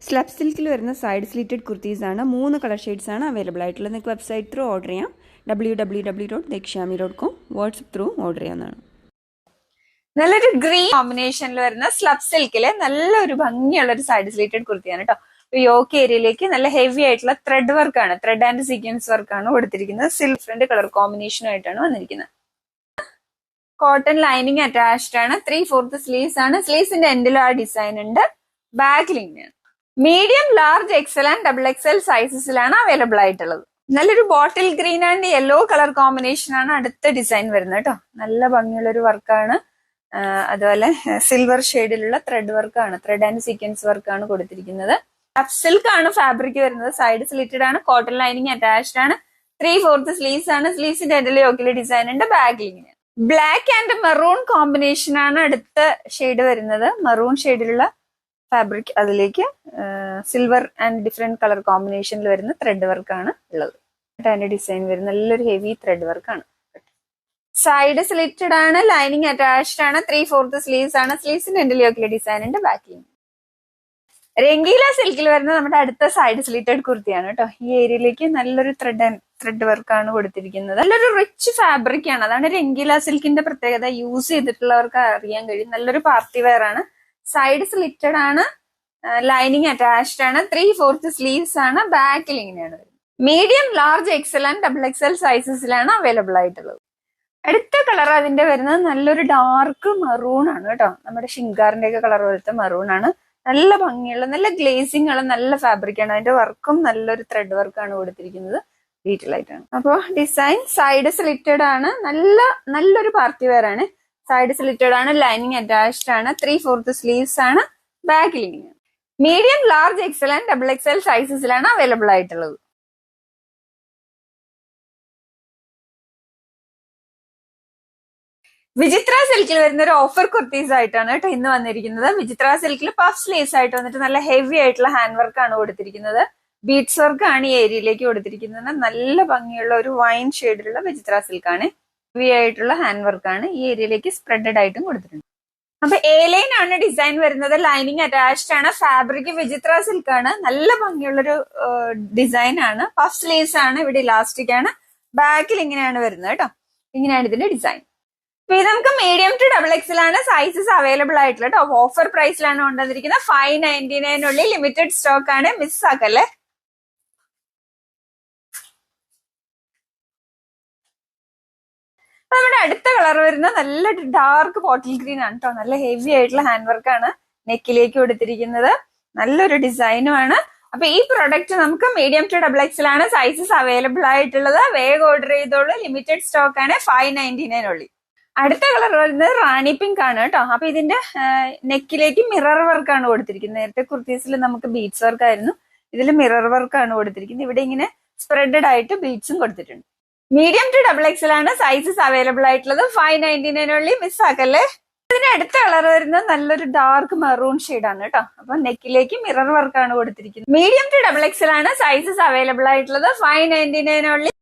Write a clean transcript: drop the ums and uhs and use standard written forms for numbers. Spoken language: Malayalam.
സ്ലബ് സിൽക്കിൽ വരുന്ന സൈഡ് സ്ലിറ്റഡ് കുർത്തീസ് ആണ്. 3 കളർ ഷെയ്ഡ്സ് ആണ് അവൈലബിൾ ആയിട്ടുള്ളത്. നിങ്ങൾക്ക് വെബ്സൈറ്റ് ത്രൂ ഓർഡർ ചെയ്യാം. www.dekshami.com. വാട്സ്ആപ്പ് ത്രൂ ഓർഡർ ചെയ്യാവുന്നതാണ്. നല്ലൊരു ഗ്രീൻ കോമ്പിനേഷനിൽ വരുന്ന സ്ലബ് സിൽക്കില് നല്ലൊരു ഭംഗിയുള്ള ഒരു സൈഡ് സ്ലിറ്റഡ് കുർത്തിയാണ് കേട്ടോ. യോക്ക് ഏരിയയിലേക്ക് നല്ല ഹെവി ആയിട്ടുള്ള ത്രെഡ് വർക്കാണ്, ത്രെഡ് ആൻഡ് സീക്വൻസ് വർക്കാണ് കൊടുത്തിരിക്കുന്നത്. സിൽവറിന്റെ കളർ കോമ്പിനേഷനുമായിട്ടാണ് വന്നിരിക്കുന്നത്. കോട്ടൺ ലൈനിങ് അറ്റാച്ച്ഡ് ആണ്. 3/4 സ്ലീവ്സ് ആണ്. സ്ലീവ്സിന്റെ എൻഡിലും ആ ഡിസൈൻ ഉണ്ട്. ബാക്കിലിങ് medium, large, XL and XXL സൈസസിലാണ് അവൈലബിൾ ആയിട്ടുള്ളത്. നല്ലൊരു bottle green and yellow colour combination ആണ് അടുത്ത ഡിസൈൻ വരുന്നത് കേട്ടോ. നല്ല ഭംഗിയുള്ള ഒരു വർക്കാണ്. അതുപോലെ സിൽവർ ഷെയ്ഡിലുള്ള ത്രെഡ് വർക്കാണ്, ത്രെഡ് ആൻഡ് സീക്വൻസ് വർക്കാണ് കൊടുത്തിരിക്കുന്നത്. സിൽക്ക് ആണ് ഫാബ്രിക് വരുന്നത്. സൈഡ് സ്ലിറ്റഡ് ആണ്. കോട്ടൺ ലൈനിങ് അറ്റാച്ച്ഡ് ആണ്. 3/4 സ്ലീവ്സ് ആണ്. സ്ലീവ്സിന്റെ എൻഡിൽ യോക്കിലെ ഡിസൈൻ ഉണ്ട്. ബാക്കിലിങ് ബ്ലാക്ക് ആൻഡ് മെറൂൺ കോമ്പിനേഷൻ ആണ് അടുത്ത ഷെയ്ഡ് വരുന്നത്. മെറൂൺ ഷെയ്ഡിലുള്ള ഫാബ്രിക്, അതിലേക്ക് സിൽവർ ആൻഡ് ഡിഫറെന്റ് കളർ കോമ്പിനേഷനിൽ വരുന്ന ത്രെഡ് വർക്കാണ് ഉള്ളത്. അതിന്റെ ഡിസൈൻ വരുന്ന നല്ലൊരു ഹെവി ത്രെഡ് വർക്കാണ്. സൈഡ് സ്ലിറ്റഡ് ആണ്. ലൈനിങ് അറ്റാച്ച്ഡ് ആണ്. 3/4 സ്ലീവ്സ് ആണ്. സ്ലീവ്സിന്റെ എൻഡിൽ യോക്കിലെ ഡിസൈൻ ഉണ്ട്. ബാക്കിലിങ് രംഗീല സിൽക്കിൽ വരുന്ന നമ്മുടെ അടുത്ത സൈഡ് സ്ലിറ്റഡ് കുർത്തിയാണ് കേട്ടോ. ഈ ഏരിയയിലേക്ക് നല്ലൊരു ത്രെഡ് വർക്കാണ് കൊടുത്തിരിക്കുന്നത്. നല്ലൊരു റിച്ച് ഫാബ്രിക് ആണ്. അതാണ് രംഗീല സിൽക്കിന്റെ പ്രത്യേകത. യൂസ് ചെയ്തിട്ടുള്ളവർക്ക് അറിയാൻ കഴിയും. നല്ലൊരു പാർട്ടി വെയർ ആണ്. സൈഡ് സ്ലിറ്റഡ് ആണ്. ലൈനിങ് അറ്റാച്ച്ഡ് ആണ്. 3/4 സ്ലീവ്സ് ആണ്. ബാക്കിൽ ഇങ്ങനെയാണ് വരുന്നത്. Medium, large, XL and XXL സൈസസിലാണ് അവൈലബിൾ ആയിട്ടുള്ളത്. അടുത്ത കളർ അതിന്റെ വരുന്നത് നല്ലൊരു ഡാർക്ക് മെറൂൺ ആണ് കേട്ടോ. നമ്മുടെ ഷിങ്കാറിന്റെ ഒക്കെ കളർ പോലത്തെ മെറൂൺ ആണ്. നല്ല ഭംഗിയുള്ള, നല്ല ഗ്ലേസിംഗ് ഉള്ള നല്ല ഫാബ്രിക് ആണ്. അതിന്റെ വർക്കും നല്ലൊരു ത്രെഡ് വർക്കാണ് കൊടുത്തിരിക്കുന്നത്. ഡീറ്റെയിൽ ആയിട്ടാണ്. അപ്പോൾ ഡിസൈൻ സൈഡ് സ്ലിറ്റഡ് ആണ്. നല്ലൊരു പാർട്ടി വെയർ ആണ്. സൈഡ് സ്ലിറ്റഡ് ആണ്. ലൈനിങ് അറ്റാച്ച്ഡ് ആണ്. 3/4 സ്ലീവ്സ് ആണ്. ബാക്കിൽ ഇങ്ങനെ medium, large, XL and XXL സൈസസിലാണ് അവൈലബിൾ ആയിട്ടുള്ളത്. വിചിത്ര സിൽക്കിൽ വരുന്ന ഒരു ഓഫർ കുർത്തീസ് ആയിട്ടാണ് കേട്ടോ ഇന്ന് വന്നിരിക്കുന്നത്. വിചിത്ര സിൽക്കിൽ പഫ് സ്ലീവ്സ് ആയിട്ട് വന്നിട്ട് നല്ല ഹെവി ആയിട്ടുള്ള ഹാൻഡ് വർക്ക് ആണ് കൊടുത്തിരിക്കുന്നത്. ബീഡ്സ് വർക്ക് ആണ് ഈ ഏരിയയിലേക്ക് കൊടുത്തിരിക്കുന്നത്. നല്ല ഭംഗിയുള്ള ഒരു വൈൻ ഷെയ്ഡിലുള്ള വിചിത്ര സിൽക്ക് ആണ്. ഹെവി ആയിട്ടുള്ള ഹാൻഡ് വർക്ക് ആണ് ഈ ഏരിയയിലേക്ക് സ്പ്രെഡഡ് ആയിട്ടും കൊടുത്തിട്ടുണ്ട്. അപ്പൊ എ ലൈൻ ആണ് ഡിസൈൻ വരുന്നത്. ലൈനിങ് അറ്റാച്ച്ഡ് ആണ്. ഫാബ്രിക് വിചിത്ര സിൽക്ക് ആണ്. നല്ല ഭംഗിയുള്ളൊരു ഡിസൈൻ ആണ്. പഫ് സ്ലീവ്സ് ആണ്. ഇവിടെ ഇലാസ്റ്റിക് ആണ്. ബാക്കിൽ ഇങ്ങനെയാണ് വരുന്നത് കേട്ടോ. ഇങ്ങനെയാണ് ഇതിന്റെ ഡിസൈൻ. ഇത് നമുക്ക് മീഡിയം ടു XXL ആണ് സൈസസ് അവൈലബിൾ ആയിട്ടുള്ള കേട്ടോ. ഓഫർ പ്രൈസിലാണ് കൊണ്ടുവന്നിരിക്കുന്നത്. 599 ഉള്ളിൽ ലിമിറ്റഡ് സ്റ്റോക്ക് ആണ്. മിസ് ആക്കല്ലേ. നമ്മുടെ അടുത്ത കളർ വരുന്ന നല്ല ഡാർക്ക് ബോട്ടിൽ ഗ്രീൻ ആണ് കേട്ടോ. നല്ല ഹെവി ആയിട്ടുള്ള ഹാൻഡ് വർക്ക് ആണ് നെക്കിലേക്ക് കൊടുത്തിരിക്കുന്നത്. നല്ലൊരു ഡിസൈനും ആണ്. അപ്പൊ ഈ പ്രൊഡക്റ്റ് നമുക്ക് മീഡിയം ടു XXL ആണ് സൈസസ് അവൈലബിൾ ആയിട്ടുള്ളത്. വേഗം ഓർഡർ ചെയ്തോളൂ. ലിമിറ്റഡ് സ്റ്റോക്ക് ആണ്. 599 ഉള്ളിൽ. അടുത്ത കളർ വരുന്നത് റാണി പിങ്ക് ആണ് കേട്ടോ. അപ്പൊ ഇതിന്റെ നെക്കിലേക്ക് മിറർ വർക്ക് ആണ് കൊടുത്തിരിക്കുന്നത്. നേരത്തെ കുർത്തീസിൽ നമുക്ക് ബീഡ്സ് വർക്ക് ആയിരുന്നു. ഇതിൽ മിറർ വർക്ക് ആണ് കൊടുത്തിരിക്കുന്നത്. ഇവിടെ ഇങ്ങനെ സ്പ്രെഡഡ് ആയിട്ട് ബീഡ്സും കൊടുത്തിട്ടുണ്ട്. മീഡിയം ടു XXL ആണ് സൈസസ് അവൈലബിൾ ആയിട്ടുള്ളത്. 599 ഉള്ളിൽ മിസ് ആക്കല്ലേ. ഇതിന്റെ അടുത്ത കളർ വരുന്നത് നല്ലൊരു ഡാർക്ക് മെറൂൺ ഷെയ്ഡ് ആണ് കേട്ടോ. അപ്പൊ നെക്കിലേക്ക് മിറർ വർക്ക് ആണ് കൊടുത്തിരിക്കുന്നത്. മീഡിയം ടു XXL ആണ് സൈസസ് അവൈലബിൾ ആയിട്ടുള്ളത്. 599 ഉള്ളിൽ.